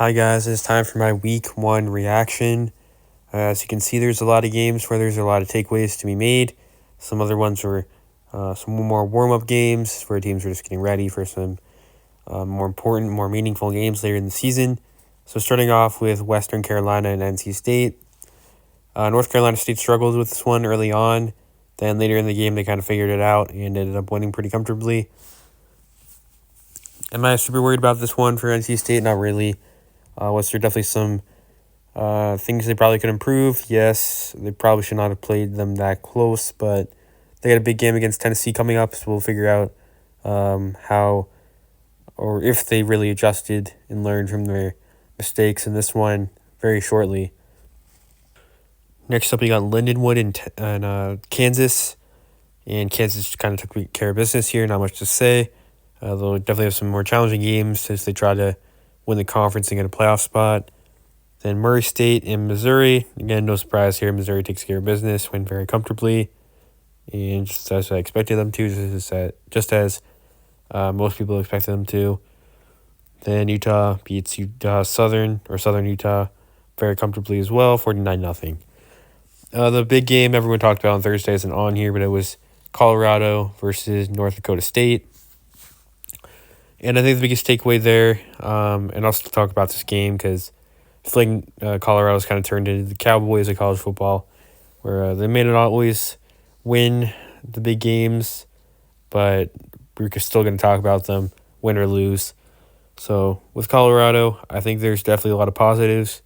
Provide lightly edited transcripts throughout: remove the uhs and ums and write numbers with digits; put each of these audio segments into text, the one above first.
Hi guys, it's time for my week one reaction. As you can see, there's a lot of games where there's a lot of takeaways to be made. Some other ones were some more warm-up games where teams were just getting ready for some more important, more meaningful games later in the season. So starting off with Western Carolina and NC State. North Carolina State struggled with this one early on. Then later in the game, they kind of figured it out and ended up winning pretty comfortably. Am I super worried about this one for NC State? Not really. Was there definitely some things they probably could improve? Yes, they probably should not have played them that close, but they got a big game against Tennessee coming up, so we'll figure out how or if they really adjusted and learned from their mistakes in this one very shortly. Next up, we got Lindenwood in Kansas, and Kansas kind of took care of business here. Not much to say. They'll definitely have some more challenging games as they try to win the conference and get a playoff spot. Then Murray State and Missouri. Again, no surprise here. Missouri takes care of business, win very comfortably, and just as I expected them to, just as most people expected them to. Then Utah beats Southern Utah very comfortably as well, 49-0. The big game everyone talked about on Thursday isn't on here, but it was Colorado versus North Dakota State. And I think the biggest takeaway there, and I'll still talk about this game because I feel like Colorado's kind of turned into the Cowboys of college football, where they may not always win the big games, but we're still going to talk about them, win or lose. So with Colorado, I think there's definitely a lot of positives.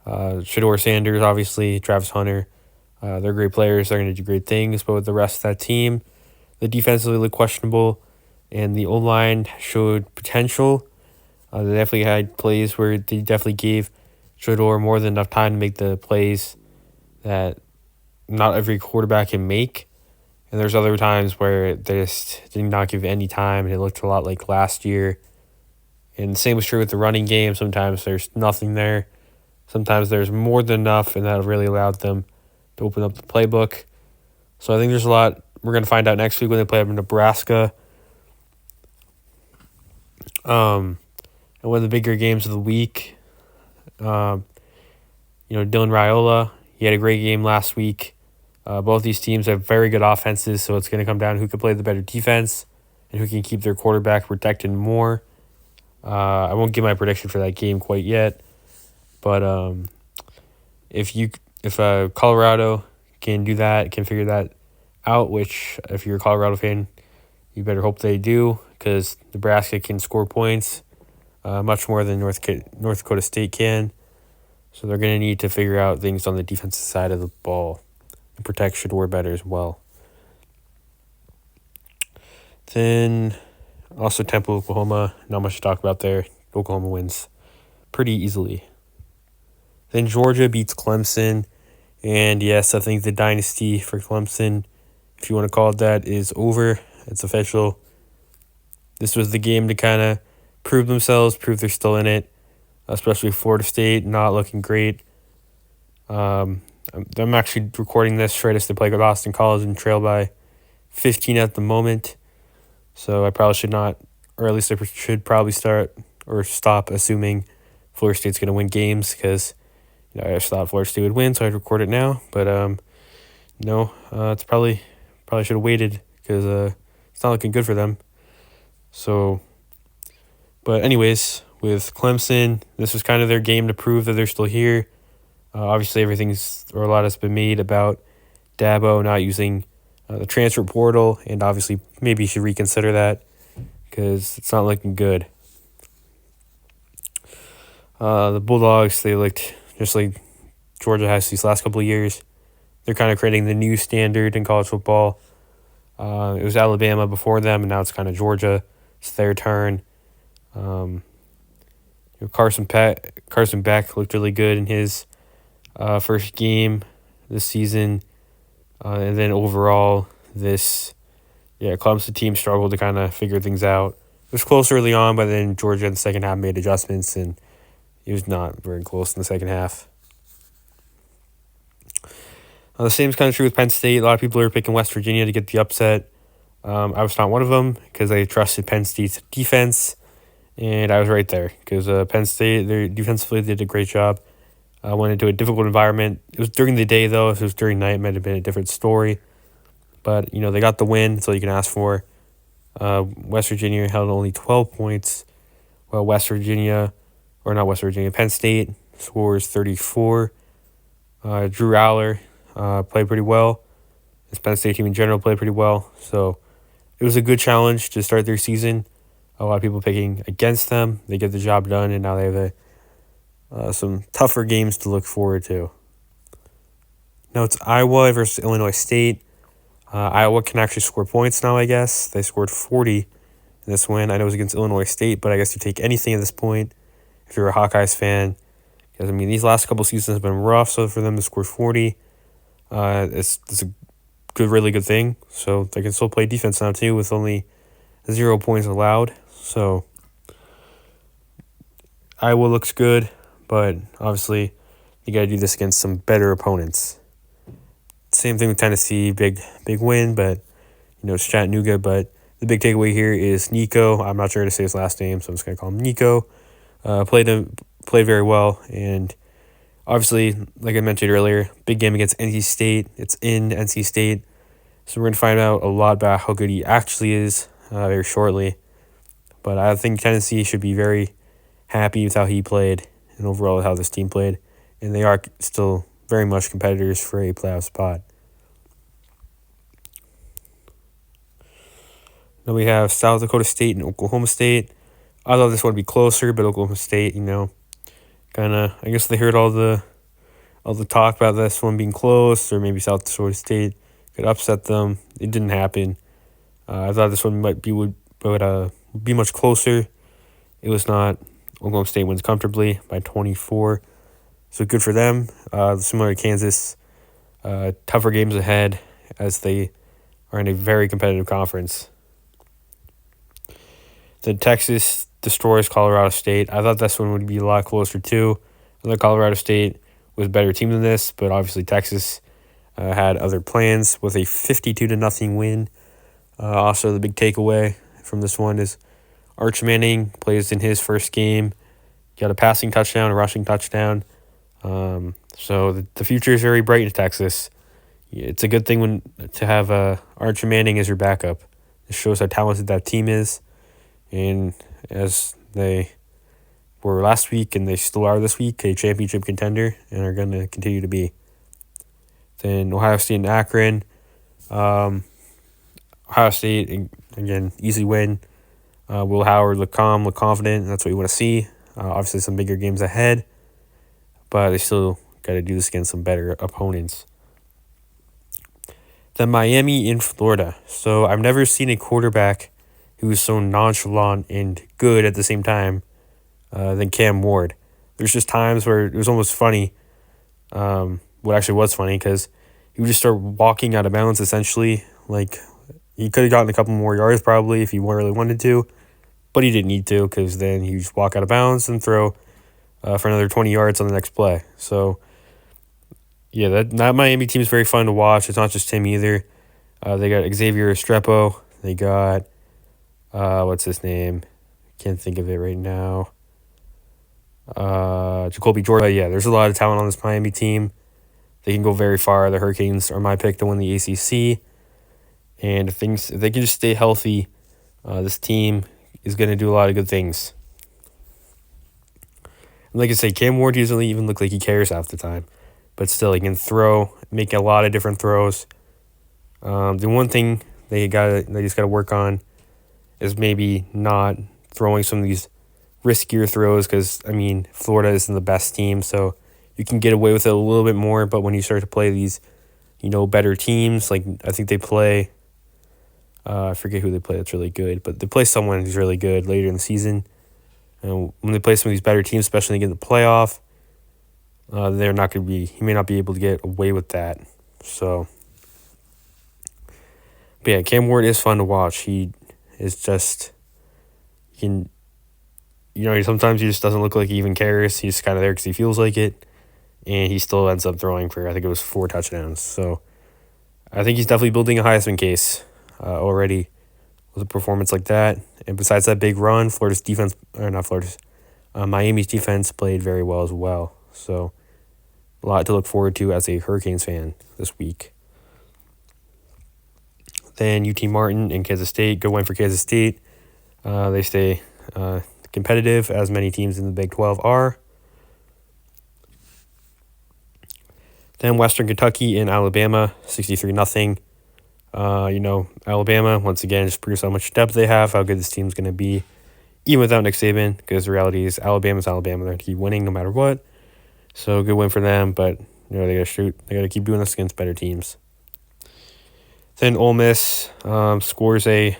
Shedeur Sanders, obviously, Travis Hunter, they're great players. They're going to do great things. But with the rest of that team, the defensively look questionable, and the O-line showed potential. They definitely had plays where they definitely gave Shedeur more than enough time to make the plays that not every quarterback can make. And there's other times where they just did not give any time, and it looked a lot like last year. And the same was true with the running game. Sometimes there's nothing there. Sometimes there's more than enough, and that really allowed them to open up the playbook. So I think there's a lot we're going to find out next week when they play up in Nebraska. And one of the bigger games of the week, Dylan Raiola, he had a great game last week. Both these teams have very good offenses, so it's going to come down to who can play the better defense and who can keep their quarterback protected more. I won't give my prediction for that game quite yet, but if Colorado can do that, can figure that out, which if you're a Colorado fan, you better hope they do, because Nebraska can score points much more than North Dakota State can. So they're going to need to figure out things on the defensive side of the ball and protect Shedeur better as well. Then also Temple, Oklahoma, not much to talk about there. Oklahoma wins pretty easily. Then Georgia beats Clemson. And yes, I think the dynasty for Clemson, if you want to call it that, is over. It's official. This was the game to kind of prove themselves, prove they're still in it, especially Florida State not looking great. I'm actually recording this right as they play with Boston College and trail by 15 at the moment. So I probably should not, or at least I should probably stop assuming Florida State's going to win games, because I just thought Florida State would win, so I'd record it now. But no, it's probably should have waited, because it's not looking good for them. So, but anyways, with Clemson, this was kind of their game to prove that they're still here. Obviously, a lot has been made about Dabo not using the transfer portal, and obviously maybe you should reconsider that, because it's not looking good. The Bulldogs, they looked just like Georgia has these last couple of years. They're kind of creating the new standard in college football. It was Alabama before them, and now it's kind of Georgia. It's their turn. Carson Beck looked really good in his first game this season. And then overall, Clemson team struggled to kind of figure things out. It was close early on, but then Georgia in the second half made adjustments, and it was not very close in the second half. The same is kind of true with Penn State. A lot of people are picking West Virginia to get the upset. I was not one of them, because I trusted Penn State's defense, And I was right there because Penn State, they defensively did a great job. Went into a difficult environment. It was during the day, though. If it was during night, it might have been a different story. But, they got the win. That's all you can ask for. West Virginia held only 12 points, while Penn State scores 34. Drew Aller played pretty well. This Penn State team in general played pretty well. So it was a good challenge to start their season. A lot of people picking against them. They get the job done, and now they have some tougher games to look forward to. Now it's Iowa versus Illinois State. Iowa can actually score points now, I guess. They scored 40 in this win. I know it was against Illinois State, but I guess you take anything at this point if you're a Hawkeyes fan. Because, these last couple seasons have been rough, so for them to score 40, it's a really good thing. So they can still play defense now, too, with only 0 points allowed. So Iowa looks good, but obviously you got to do this against some better opponents. Same thing with Tennessee, big win, but it's Chattanooga. But the big takeaway here is Nico. I'm not sure how to say his last name, so I'm just gonna call him Nico. Played very well, and obviously, like I mentioned earlier, big game against NC State. It's in NC State, so we're gonna find out a lot about how good he actually is very shortly. But I think Tennessee should be very happy with how he played and overall how this team played, and they are still very much competitors for a playoff spot. Then we have South Dakota State and Oklahoma State. I thought this one would be closer, but Oklahoma State, kind of, I guess they heard all the talk about this one being close, or maybe South Dakota State could upset them. It didn't happen. I thought this one would be much closer. It was not. Oklahoma State wins comfortably by 24. So good for them. Similar to Kansas, tougher games ahead as they are in a very competitive conference. Then Texas destroys Colorado State. I thought this one would be a lot closer too. I thought Colorado State was a better team than this, but obviously Texas had other plans with a 52-0 win. Also, the big takeaway from this one is Arch Manning plays in his first game. Got a passing touchdown, a rushing touchdown. So the future is very bright in Texas. It's a good thing to have Arch Manning as your backup. It shows how talented that team is. And as they were last week and they still are this week, a championship contender and are going to continue to be. Then Ohio State and Akron. Ohio State, again, easy win. Will Howard look calm, look confident. That's what you want to see. Obviously, some bigger games ahead, but they still got to do this against some better opponents. Then Miami in Florida. So I've never seen a quarterback who was so nonchalant and good at the same time than Cam Ward. There's just times where it was almost funny. What actually was funny, because he would just start walking out of bounds, essentially. Like, he could have gotten a couple more yards probably if he really wanted to, but he didn't need to, because then he would just walk out of bounds and throw for another 20 yards on the next play. So, yeah, that Miami team is very fun to watch. It's not just him either. They got Xavier Estrepo. They got, what's his name? Can't think of it right now. Jacoby Jordan. Yeah, there's a lot of talent on this Miami team. They can go very far. The Hurricanes are my pick to win the ACC. And if they can just stay healthy, this team is going to do a lot of good things. And like I say, Cam Ward doesn't even look like he cares half the time. But still, he can throw, make a lot of different throws. The one thing they just got to work on is maybe not throwing some of these riskier throws, because, Florida isn't the best team, so you can get away with it a little bit more. But when you start to play these, better teams, like I think they play, I forget who they play that's really good, but they play someone who's really good later in the season. And when they play some of these better teams, especially in the playoff, they're not going to be, he may not be able to get away with that. So, but yeah, Cam Ward is fun to watch. He is just, sometimes he just doesn't look like he even cares. He's kind of there because he feels like it. And he still ends up throwing for, I think it was 4 touchdowns. So I think he's definitely building a Heisman case already with a performance like that. And besides that big run, Florida's defense, or not Florida's, Miami's defense played very well as well. So a lot to look forward to as a Hurricanes fan this week. Then UT Martin and Kansas State. Good win for Kansas State. They stay competitive, as many teams in the Big 12 are. Then Western Kentucky and Alabama, 63-0. Alabama, once again, just proves how much depth they have, how good this team's going to be, even without Nick Saban, because the reality is Alabama's Alabama. They're going to keep winning no matter what. So good win for them, but they got to shoot. They got to keep doing this against better teams. Then Ole Miss scores a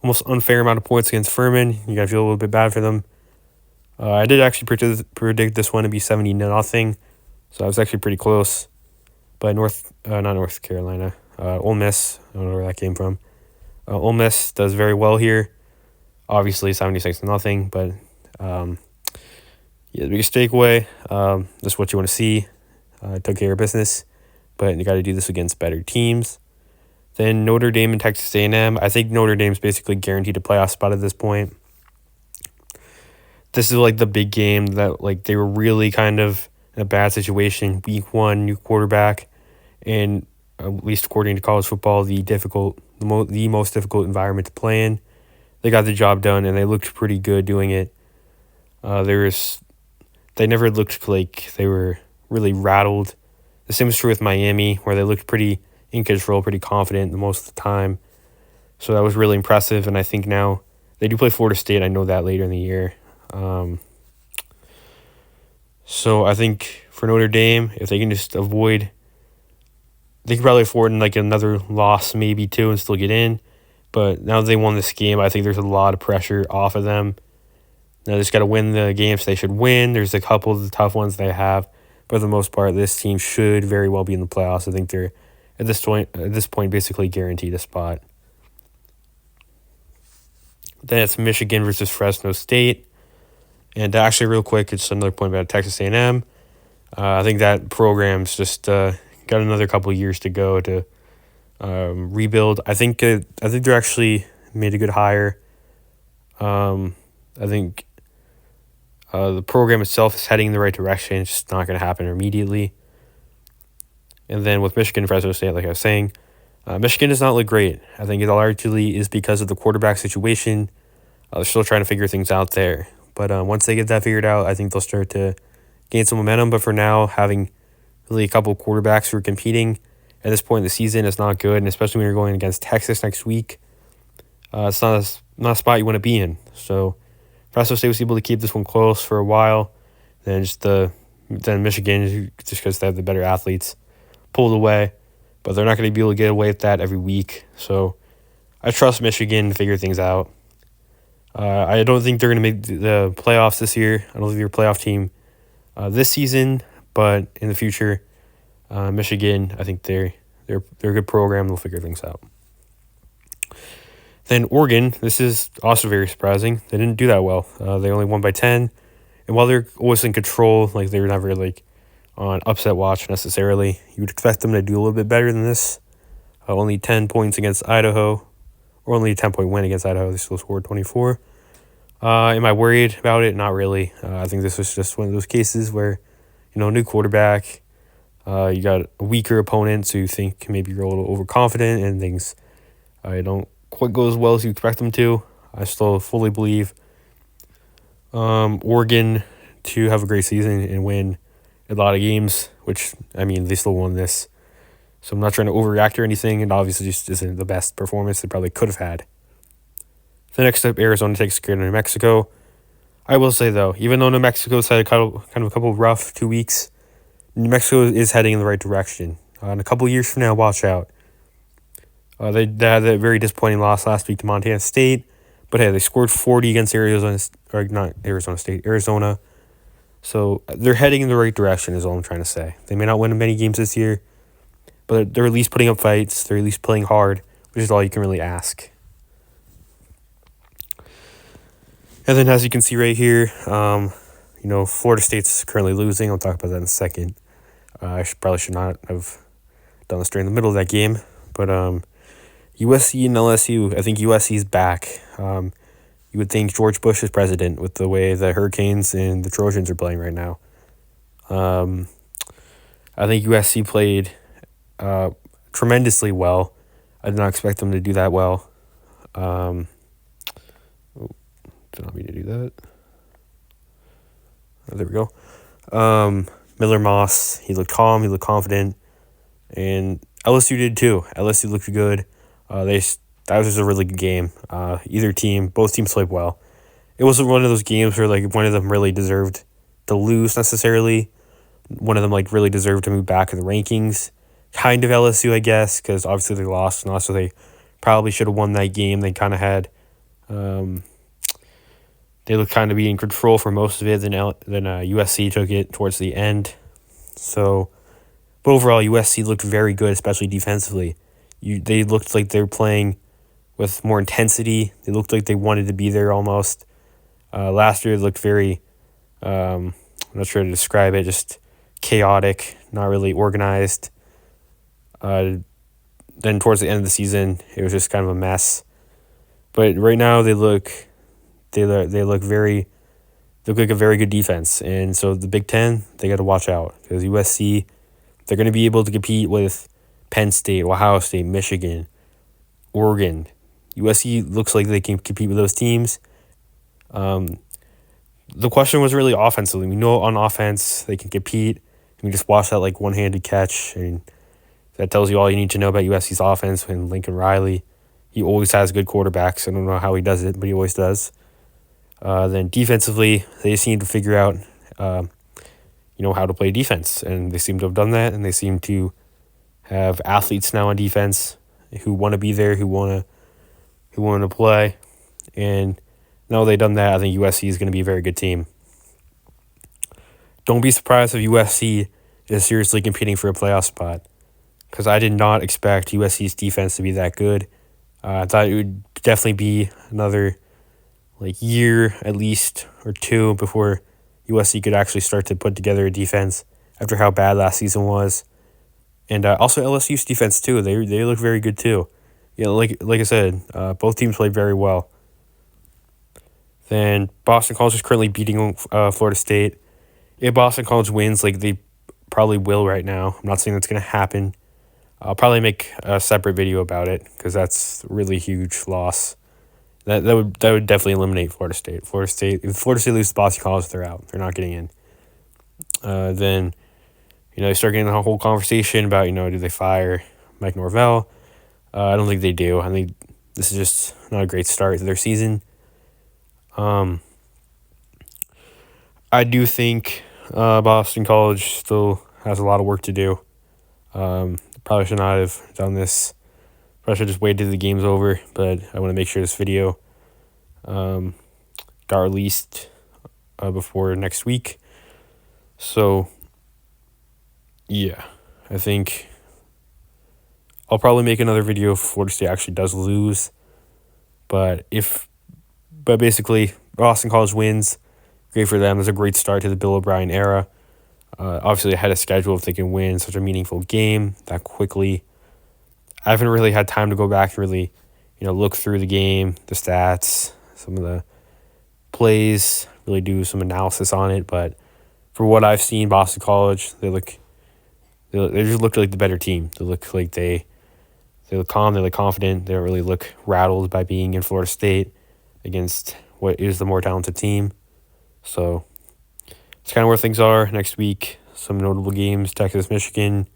almost unfair amount of points against Furman. You got to feel a little bit bad for them. I did actually predict this one to be 70-0, so I was actually pretty close. But not North Carolina, Ole Miss, I don't know where that came from. Ole Miss does very well here. Obviously 76-0, but the biggest takeaway, this is what you want to see. Took care of business, but you got to do this against better teams. Then Notre Dame and Texas A&M. I think Notre Dame's basically guaranteed a playoff spot at this point. This is like the big game that like they were really kind of in a bad situation. Week 1, new quarterback, and at least according to college football, the most difficult environment to play in. They got the job done, and they looked pretty good doing it. They never looked like they were really rattled. The same was true with Miami, where they looked pretty in control, pretty confident the most of the time. So that was really impressive, and I think now they do play Florida State. I know that later in the year. So I think for Notre Dame, if they can just avoid, they could probably afford like another loss, maybe 2, and still get in. But now that they won this game, I think there's a lot of pressure off of them. Now they just got to win the games they should win. There's a couple of the tough ones they have, but for the most part, this team should very well be in the playoffs. I think they're at this point basically guaranteed a spot. Then it's Michigan versus Fresno State. And actually, real quick, it's another point about Texas A&M. I think that program's just got another couple of years to go to rebuild. I think they're actually made a good hire. I think the program itself is heading in the right direction. It's just not going to happen immediately. And then with Michigan and Fresno State, like I was saying, Michigan does not look great. I think it largely is because of the quarterback situation. They're still trying to figure things out there. But once they get that figured out, I think they'll start to gain some momentum. But for now, having really a couple of quarterbacks who are competing at this point in the season is not good, and especially when you're going against Texas next week, it's not a spot you want to be in. So Fresno State was able to keep this one close for a while. Then Michigan, just because they have the better athletes, pulled away. But they're not going to be able to get away with that every week. So I trust Michigan to figure things out. I don't think they're going to make the playoffs this year. I don't think they're a playoff team this season, but in the future, Michigan, I think they're a good program. They'll figure things out. Then Oregon, this is also very surprising. They didn't do that well. They only won by 10, and while they're always in control, like they were never like on upset watch necessarily. You would expect them to do a little bit better than this. Only 10 points against Idaho. Or only a 10-point win against Idaho. They still scored 24. Am I worried about it? Not really. I think this was just one of those cases where, new quarterback, you got a weaker opponent, so you think maybe you're a little overconfident and things don't quite go as well as you expect them to. I still fully believe Oregon to have a great season and win a lot of games, which, they still won this. So I'm not trying to overreact or anything, and obviously just isn't the best performance they probably could have had. The next up, Arizona takes care of New Mexico. I will say, though, even though New Mexico's had a couple of rough 2 weeks, New Mexico is heading in the right direction. In a couple of years from now, watch out. They had a very disappointing loss last week to Montana State, but hey, they scored 40 against Arizona. So they're heading in the right direction is all I'm trying to say. They may not win many games this year, but they're at least putting up fights. They're at least playing hard, which is all you can really ask. And then as you can see right here, Florida State's currently losing. I'll talk about that in a second. I probably should not have done this during the middle of that game. But USC and LSU. I think USC is back. You would think George Bush is president with the way the Hurricanes and the Trojans are playing right now. I think USC played tremendously well. I did not expect them to do that well. Did not mean to do that. Oh, there we go. Miller Moss, he looked calm, he looked confident, and LSU did too. LSU looked good. That was just a really good game. Both teams played well. It wasn't one of those games where like one of them really deserved to lose necessarily. One of them like really deserved to move back in the rankings. Kind of LSU, I guess, because obviously they lost, and also they probably should have won that game. They kind of had, they looked kind of be in control for most of it. Then USC took it towards the end. So, but overall, USC looked very good, especially defensively. They looked like they were playing with more intensity. They looked like they wanted to be there almost. Last year, it looked very, I'm not sure how to describe it, just chaotic, not really organized. Then towards the end of the season, it was just kind of a mess. But right now, they look like a very good defense. And so the Big Ten, they got to watch out because USC, they're going to be able to compete with Penn State, Ohio State, Michigan, Oregon. USC looks like they can compete with those teams. The question was really offensively. We know on offense they can compete. We just watch that like one-handed catch, and that tells you all you need to know about USC's offense. And Lincoln Riley, he always has good quarterbacks. I don't know how he does it, but he always does. Then defensively, they seem to figure out, how to play defense, and they seem to have done that. And they seem to have athletes now on defense who want to be there, who want to play, and now they've done that. I think USC is going to be a very good team. Don't be surprised if USC is seriously competing for a playoff spot, because I did not expect USC's defense to be that good. I thought it would definitely be another year at least or two before USC could actually start to put together a defense after how bad last season was. And also LSU's defense too. They look very good too. Like I said, both teams played very well. Then Boston College is currently beating Florida State. If Boston College wins, they probably will right now. I'm not saying that's going to happen. I'll probably make a separate video about it because that's a really huge loss. That would definitely eliminate Florida State. If Florida State loses to Boston College, they're out. They're not getting in. Then, you start getting a whole conversation about, do they fire Mike Norvell? I don't think they do. I think this is just not a great start to their season. I do think Boston College still has a lot of work to do. Probably should not have done this. Probably should just wait till the game's over, but I want to make sure this video got released before next week. So, yeah, I think I'll probably make another video if Florida State actually does lose. But basically, Boston College wins. Great for them. It's a great start to the Bill O'Brien era. Obviously, ahead of schedule if they can win such a meaningful game that quickly. I haven't really had time to go back and really, look through the game, the stats, some of the plays, really do some analysis on it. But for what I've seen, Boston College, they just look like the better team. They look like they look calm, they look confident. They don't really look rattled by being in Florida State against what is the more talented team. So it's kind of where things are next week. Some notable games: Texas, Michigan.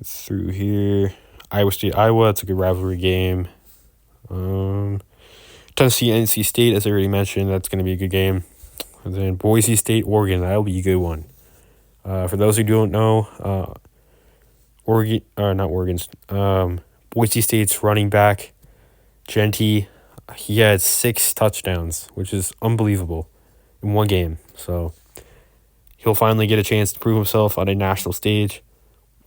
Through here, Iowa State, Iowa. It's a good rivalry game. Tennessee, NC State, as I already mentioned, that's going to be a good game. And then Boise State, Oregon. That'll be a good one. For those who don't know, Boise State's running back, Genty, he had 6 touchdowns, which is unbelievable in one game. So he'll finally get a chance to prove himself on a national stage.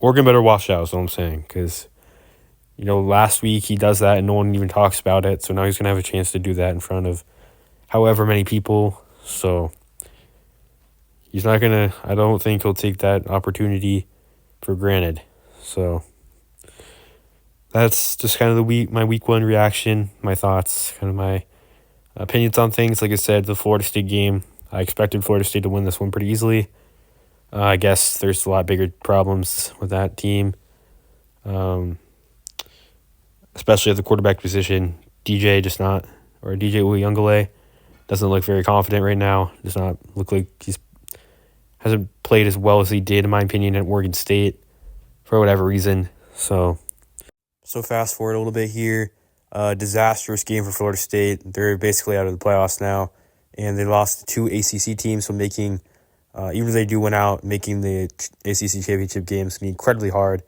Oregon better watch out, is what I'm saying, because, last week he does that and no one even talks about it. So now he's going to have a chance to do that in front of however many people. So he's not going to, I don't think he'll take that opportunity for granted. So that's just kind of my week one reaction, my thoughts, kind of my opinions on things. Like I said, the Florida State game, I expected Florida State to win this one pretty easily. I guess there's a lot bigger problems with that team, especially at the quarterback position. DJ Uyunglele doesn't look very confident right now. Does not look like hasn't played as well as he did, in my opinion, at Oregon State for whatever reason. So fast forward a little bit here. Disastrous game for Florida State. They're basically out of the playoffs now, and they lost to two ACC teams. So making, even if they do win out, making the ACC championship games be incredibly hard.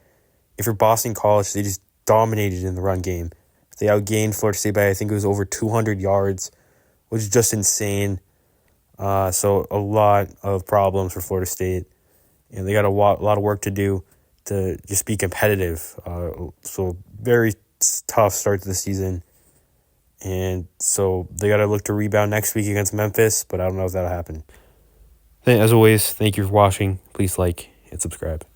If you're Boston College, they just dominated in the run game. They outgained Florida State by, I think it was over 200 yards, which is just insane. So a lot of problems for Florida State, and they got a lot of work to do to just be competitive. So very tough start to the season, and so they got to look to rebound next week against Memphis, but I don't know if that'll happen. As always, thank you for watching. Please like and subscribe.